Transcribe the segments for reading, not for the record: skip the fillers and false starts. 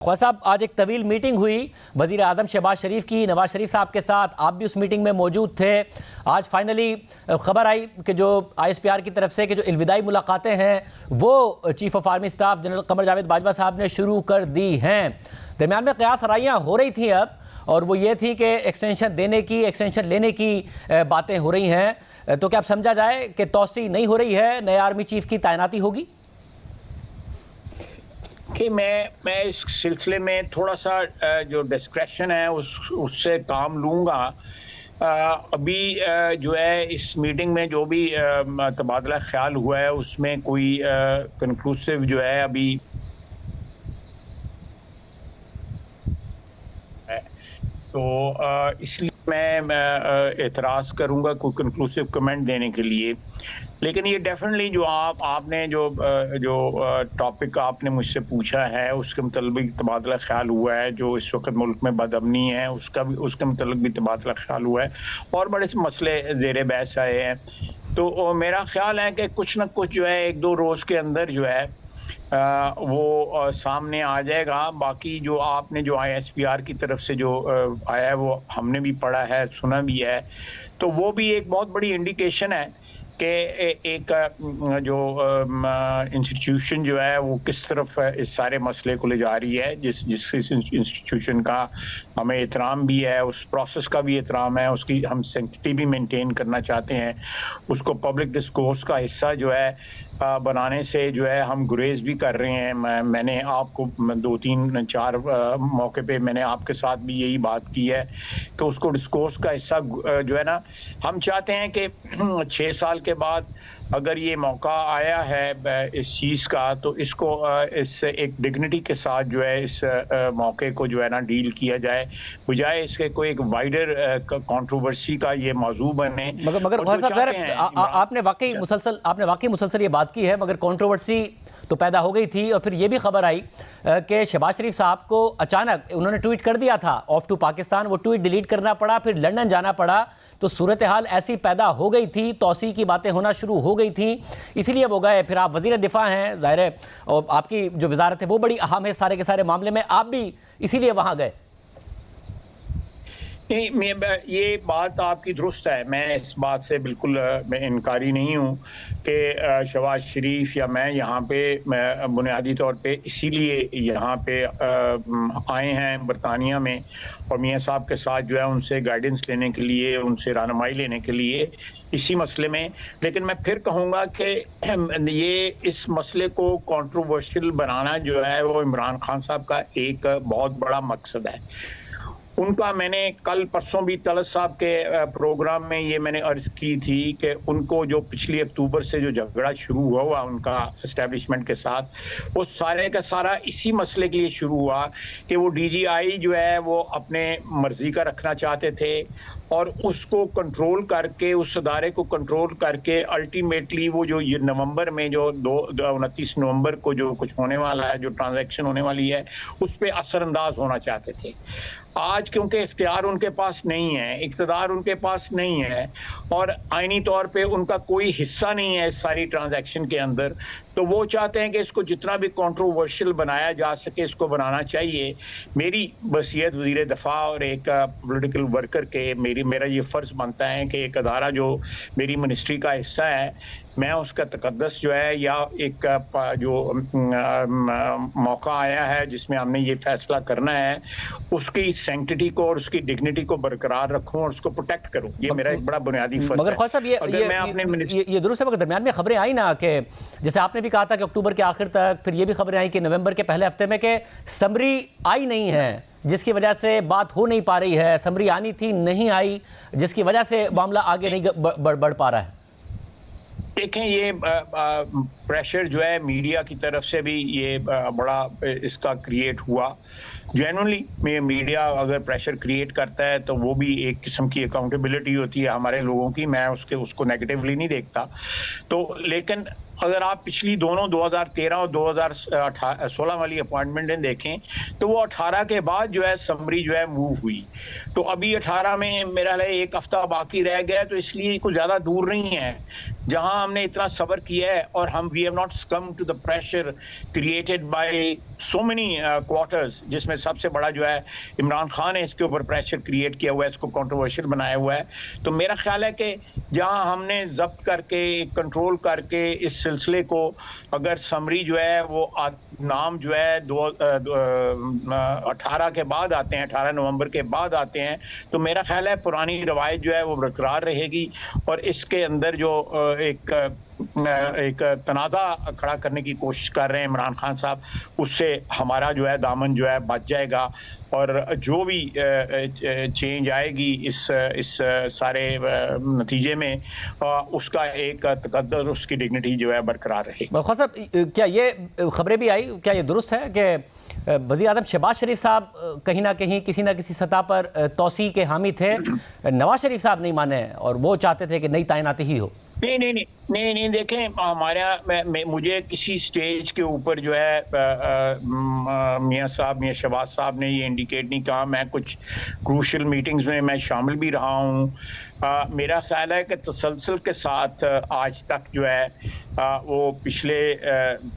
ख्वाजा साहब, आज एक तवील मीटिंग हुई वज़ीर आज़म शहबाज शरीफ की नवाज शरीफ साहब के साथ। आप भी उस मीटिंग में मौजूद थे। आज फाइनली खबर आई कि जो ISPR की तरफ से कि जो इल्विदाई मुलाकातें हैं वो chief of army staff general Qamar Javed Bajwa साहब ने शुरू कर दी हैं। दरमियान में क़यास आराइयाँ हो रही थी अब, और वो ये थी कि एक्सटेंशन देने की, एक्सटेंशन लेने की बातें हो रही हैं। तो क्या अब समझा जाए कि तोसी नहीं हो रही है, नए आर्मी चीफ की तैनाती होगी? कि मैं इस सिलसिले में थोड़ा सा जो डिस्क्रेशन है उससे काम लूँगा। अभी जो है इस मीटिंग में जो भी तबादला ख्याल हुआ है उसमें कोई कंक्लूसिव जो है अभी है। तो इसलिए मैं एतराज़ करूँगा कोई कंक्लूसिव कमेंट देने के लिए। लेकिन ये डेफिनेटली जो आपने जो टॉपिक आपने मुझसे पूछा है उसके मुताबिक तबादला ख्याल हुआ है। जो इस वक्त मुल्क में बदअमनी है उसके मुताबिक भी तबादला ख्याल हुआ है और बड़े से मसले ज़ेर बहस आए हैं। तो मेरा ख्याल है कि कुछ ना कुछ जो है 1-2 रोज़ के अंदर जो है वो सामने आ जाएगा। बाकी जो आपने जो ISPR की तरफ से जो आया है वो हमने भी पढ़ा है, सुना भी है। तो वो भी एक बहुत बड़ी इंडिकेशन है कि एक जो इंस्टीट्यूशन जो है वो किस तरफ इस सारे मसले को ले जा रही है। जिस इंस्टीट्यूशन का हमें एहतराम भी है, उस प्रोसेस का भी एहतराम है, उसकी हम सैंक्टिटी भी मेंटेन करना चाहते हैं। उसको पब्लिक डिस्कोर्स का हिस्सा जो है बनाने से जो है हम गुरेज भी कर रहे हैं। मैंने आपको 2-3-4 मौके पे मैंने आपके साथ भी यही बात की है कि उसको डिस्कोर्स का हिस्सा जो है ना, हम चाहते हैं कि 6 साल के बाद अगर ये मौका आया है इस चीज़ का तो इसको इस एक डिग्निटी के साथ जो है इस मौके को जो है ना डील किया जाए, बजाय इसके कोई एक वाइडर कंट्रोवर्सी का ये मौजू बने। मगर ख्वाजा साहब, आपने वाकई मुसलसल ये बात की है, मगर कंट्रोवर्सी तो पैदा हो गई थी। और फिर ये भी खबर आई कि शहबाज शरीफ साहब को अचानक उन्होंने ट्वीट कर दिया था ऑफ टू पाकिस्तान, वो ट्वीट डिलीट करना पड़ा, फिर लंदन जाना पड़ा। तो सूरत हाल ऐसी पैदा हो गई थी, तौसी की बातें होना शुरू हो गई थी, इसीलिए वो गए। फिर आप वज़ीर दिफा हैं, ज़ाहिर है, और आपकी जो वजारत है वो बड़ी अहम है सारे के सारे मामले में, आप भी इसीलिए वहाँ गए। नहीं, ये बात आपकी दुरुस्त है। मैं इस बात से बिल्कुल मैं इनकारी नहीं हूँ कि शहबाज शरीफ या मैं यहाँ पे बुनियादी तौर पे इसीलिए यहाँ पे आए हैं बरतानिया में, और मियाँ साहब के साथ जो है उनसे गाइडेंस लेने के लिए, उनसे रहनुमाई लेने के लिए इसी मसले में। लेकिन मैं फिर कहूँगा कि ये इस मसले को कंट्रोवर्शियल बनाना जो है वो इमरान खान साहब का एक बहुत बड़ा मकसद है। उनका मैंने कल परसों भी तलत साहब के प्रोग्राम में ये मैंने अर्ज की थी कि उनको जो पिछली अक्टूबर से जो झगड़ा शुरू हुआ उनका एस्टेब्लिशमेंट के साथ, वो सारे का सारा इसी मसले के लिए शुरू हुआ कि वो DGI जो है वो अपने मर्जी का रखना चाहते थे और उसको कंट्रोल करके, उस अदारे को कंट्रोल करके अल्टीमेटली वो जो ये नवंबर में जो 29 नवंबर को जो कुछ होने वाला है, जो ट्रांजैक्शन होने वाली है, उस पर असरअंदाज होना चाहते थे। आज क्योंकि इख्तियार उनके पास नहीं है, इक़्तिदार उनके पास नहीं है और आईनी तौर पे उनका कोई हिस्सा नहीं है इस सारी ट्रांजैक्शन के अंदर, तो वो चाहते हैं कि इसको जितना भी कंट्रोवर्शियल बनाया जा सके इसको बनाना चाहिए। मेरी वसीयत वज़ीर दफ़ा और एक पॉलिटिकल वर्कर के मेरा ये फ़र्ज़ बनता है कि एक अदारा जो मेरी मिनिस्ट्री का हिस्सा है, मैं उसका तक़द्दुस जो है या एक जो मौका आया है जिसमें हमने ये फैसला करना है, उसकी सैंक्टिटी को और उसकी डिग्निटी को बरकरार रखूं और उसको प्रोटेक्ट करूं। ये मेरा एक बड़ा बुनियादी फ़र्ज़ है। मगर ख्वाजा साहब, ये दुरुस्त है, मगर दरमियान में खबरें आई ना कि जैसे आपने भी कहा था कि अक्टूबर के आखिर तक, फिर ये भी खबरें आई कि नवंबर के पहले हफ्ते में कि समरी आई नहीं है, जिसकी वजह से बात हो नहीं पा रही है। समरी आनी थी, नहीं आई, जिसकी वजह से मामला आगे नहीं बढ़ पा रहा है। देखें, ये प्रेशर जो है मीडिया की तरफ से भी ये बड़ा इसका क्रिएट हुआ। जेन्युइनली मीडिया अगर प्रेशर क्रिएट करता है तो वो भी एक किस्म की अकाउंटेबिलिटी होती है हमारे लोगों की, मैं उसको नेगेटिवली नहीं देखता। तो लेकिन अगर आप पिछली दोनों 2013 और 2016 वाली अपॉइंटमेंटें देखें तो वो 18 के बाद जो है समरी जो है मूव हुई, तो अभी 18 में मेरा एक हफ्ता बाकी रह गया, तो इसलिए कुछ ज़्यादा दूर नहीं है। जहां हमने इतना सब्र किया है और हम we have not succumb to the pressure created by so many quarters, जिसमें सबसे बड़ा जो है इमरान खान ने इसके ऊपर प्रेशर क्रिएट किया हुआ है, इसको कंट्रोवर्शियल बनाया हुआ है। तो मेरा ख्याल है कि जहां हमने जब्त करके कंट्रोल करके इस सिलसिले को, अगर समरी जो है वो नाम जो है 18 के बाद आते हैं, 18 नवंबर के बाद आते हैं, तो मेरा ख्याल है पुरानी रवायत जो है वो बरकरार रहेगी और इसके अंदर जो एक तनाज़ा खड़ा करने की कोशिश कर रहे हैं इमरान खान साहब, उससे हमारा जो है दामन जो है बच जाएगा और जो भी चेंज आएगी इस सारे नतीजे में, उसका एक तकद्दुस, उसकी डिग्निटी जो है बरकरार रहेगी। ख्वाजा साहब, क्या ये खबरें भी आई, क्या ये दुरुस्त है कि वज़ीर आज़म शहबाज शरीफ साहब कहीं ना कहीं किसी ना किसी सतह पर तौसी के हामी थे, नवाज शरीफ साहब नहीं माने और वो चाहते थे कि नई तैनाती ही हो? नहीं, देखें, हमारा मुझे किसी स्टेज के ऊपर जो है मियां शहबाज साहब ने ये इंडिकेट नहीं कहा। मैं कुछ क्रूशल मीटिंग्स में मैं शामिल भी रहा हूँ। मेरा ख्याल है कि तसलसल के साथ आज तक जो है वो पिछले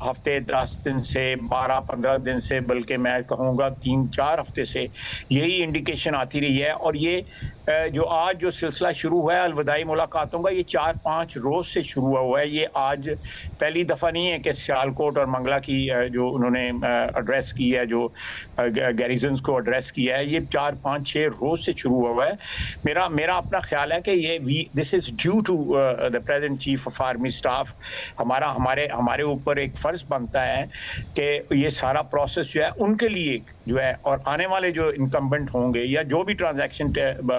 हफ्ते 10 दिन से 12-15 दिन से, बल्कि मैं कहूँगा 3-4 हफ्ते से यही इंडिकेशन आती रही है। और ये जो आज जो सिलसिला शुरू हुआ है अलविदाई मुलाकातों का, ये 4-5 रोज़ से शुरू हुआ है। ये आज पहली दफ़ा नहीं है कि सियालकोट और मंगला की जो उन्होंने एड्रेस की है, जो गैरिजन्स को एड्रेस किया है, ये 4-5-6 रोज़ से शुरू हुआ है। मेरा अपना ख्याल है कि ये this is due to the present chief of army staff. हमारे ऊपर एक फ़र्ज़ बनता है कि ये सारा प्रोसेस जो है उनके लिए जो है, और आने वाले जो इनकम्बेंट होंगे या जो भी ट्रांजैक्शन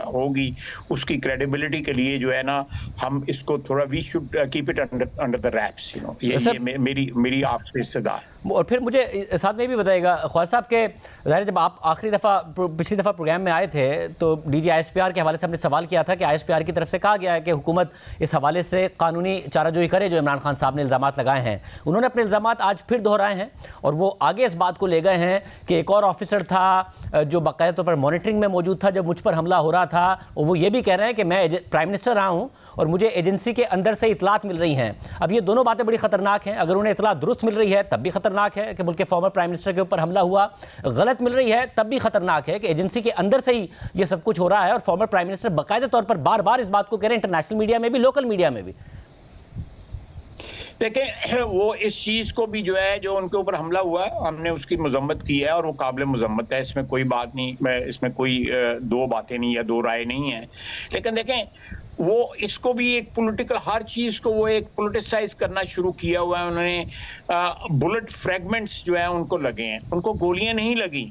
होगी उसकी क्रेडिबिलिटी के लिए जो है ना, हम इसको थोड़ा we should keep it under the wraps, you know. ये मेरी आपसे इस्तदा है। और फिर मुझे साथ में भी बताइएगा ख्वाजा साहब के, ज़ाहिर जब आप पिछली दफ़ा प्रोग्राम में आए थे तो DG ISPR के हवाले से हमने सवाल किया था कि ISPR की तरफ से कहा गया है कि हुकूमत इस हवाले से कानूनी चाराजोई करे जो इमरान खान साहब ने इल्ज़ामात लगाए हैं। उन्होंने अपने इल्ज़ामात आज फिर दोहराए हैं और वो आगे इस बात को ले गए हैं कि एक और ऑफिसर था जो बाकायदा तौर पर मॉनिटरिंग में मौजूद था जब मुझ पर हमला हो रहा था, और वो ये भी कह रहे हैं कि मैं प्राइम मिनिस्टर रहा हूँ और मुझे एजेंसी के अंदर से इतलात मिल रही हैं। अब ये दोनों बातें बड़ी ख़तरनाक हैं। अगर उन्हें इतलात दुरुस्त मिल रही है तब भी ख़तरनाक है कि मुल्क के फॉर्मर प्राइम मिनिस्टर के ऊपर हमला हुआ, गलत मिल रही है तब भी ख़तरनाक है कि एजेंसी के अंदर से ही ये सब कुछ हो रहा है और फॉर्मर प्राइम मिनिस्टर बाकायदा तौर पर बार बार इस बात को कह रहे हैं, इंटरनेशनल मीडिया में भी, लोकल मीडिया में भी। देखें, वो इस चीज़ को भी जो है, जो उनके ऊपर हमला हुआ है, हमने उसकी मजम्मत की है और वो काबिल मजम्मत है, इसमें कोई बात नहीं, इसमें कोई दो बातें नहीं या दो राय नहीं है। लेकिन देखें, वो इसको भी एक पॉलिटिकल, हर चीज़ को वो एक पॉलिटिसाइज करना शुरू किया हुआ है उन्होंने। बुलेट फ्रैगमेंट्स जो है उनको लगे हैं, उनको गोलियां नहीं लगी।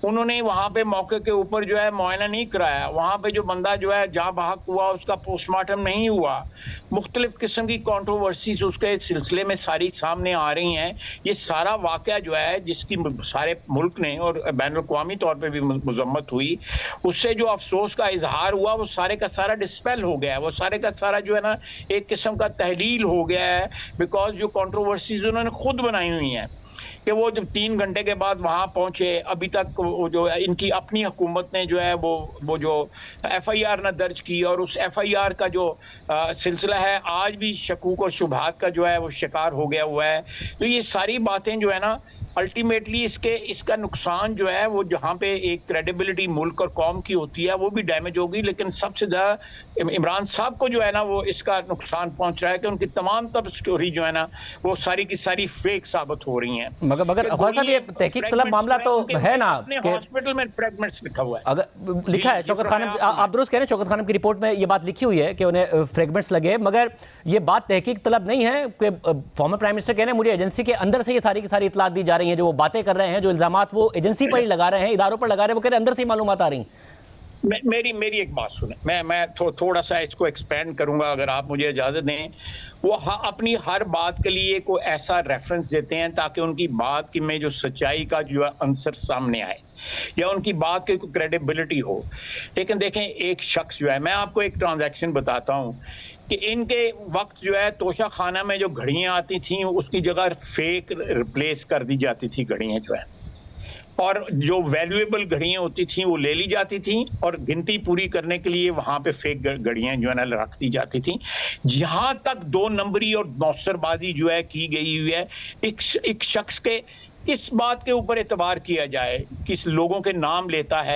उन्होंने वहां पे मौके के ऊपर जो है मुआयना नहीं कराया, वहां पे जो बंदा जो है जहाँ बहक हुआ उसका पोस्टमार्टम नहीं हुआ। मुख्तलिफ किस्म की कॉन्ट्रोवर्सीज उसके सिलसिले में सारी सामने आ रही हैं। ये सारा वाक़या जो है जिसकी सारे मुल्क ने और बैनुल अक़वामी तौर पे भी मजम्मत हुई, उससे जो अफसोस का इजहार हुआ वो सारे का सारा डिस्पेल हो गया है। वो सारे का सारा जो है ना एक किस्म का तहलील हो गया है, बिकॉज जो कॉन्ट्रोवर्सीज उन्होंने खुद बनाई हुई हैं कि वो जब 3 घंटे के बाद वहां पहुंचे, अभी तक वो जो इनकी अपनी हुकूमत ने जो है वो जो FIR ना दर्ज की, और उस FIR का जो सिलसिला है आज भी शकूक और शुबहात का जो है वो शिकार हो गया हुआ है। तो ये सारी बातें जो है ना अल्टीमेटली इसका नुकसान जो है वो जहाँ पे एक क्रेडिबिलिटी मुल्क और कौम की होती है वो भी डैमेज होगी, लेकिन सबसे ज़्यादा इमरान साहब को जो है ना वो इसका नुकसान पहुंच रहा है कि उनकी तमाम तब स्टोरी जो है ना वो सारी की सारी फेक साबित हो रही हैं। मगर ख्वाजा साहब, ये तहकीक तलब मामला तो है ना कि हॉस्पिटल में फ्रैगमेंट्स लिखा हुआ है, अगर लिखा है शौकत खानम, आप दुरुस्त कह रहे हैं, शौकत खानम की रिपोर्ट में ये बात लिखी हुई है कि उन्हें फ्रैगमेंट्स लगे, मगर ये बात तहकीक तलब नहीं है कि फॉर्मर प्राइम मिनिस्टर कह रहे हैं मुझे एजेंसी के अंदर से ये सारी की सारी इतलात दी जा रही है, जो वो बातें कर रहे हैं, जो इल्जामात वो एजेंसी पर ही लगा रहे हैं, इदारों पर लगा रहे हैं, वो कह रहे हैं अंदर से ही मालूमात आ रही हैं। मेरी एक बात सुने, मैं थोड़ा सा इसको एक्सपेंड करूंगा अगर आप मुझे इजाजत दें। वो अपनी हर बात के लिए कोई ऐसा रेफरेंस देते हैं ताकि उनकी बात की में जो सच्चाई का जो आंसर सामने आए या उनकी बात की कोई क्रेडिबिलिटी हो। लेकिन देखें, एक शख्स जो है, मैं आपको एक ट्रांजैक्शन बताता हूं कि इनके वक्त जो है तोशा खाना में जो घड़ियां आती थी उसकी जगह फेक रिप्लेस कर दी जाती थी घड़ियां जो है। और जो वैल्यूएबल घड़ियां होती थी वो ले ली जाती थी और गिनती पूरी करने के लिए वहां पे फेक घड़ियां जो है ना रख दी जाती थी। जहां तक 2 नंबरी और मौसरबाजी जो है की गई हुई है, एक शख्स के इस बात के ऊपर एतबार किया जाए, किस लोगों के नाम लेता है,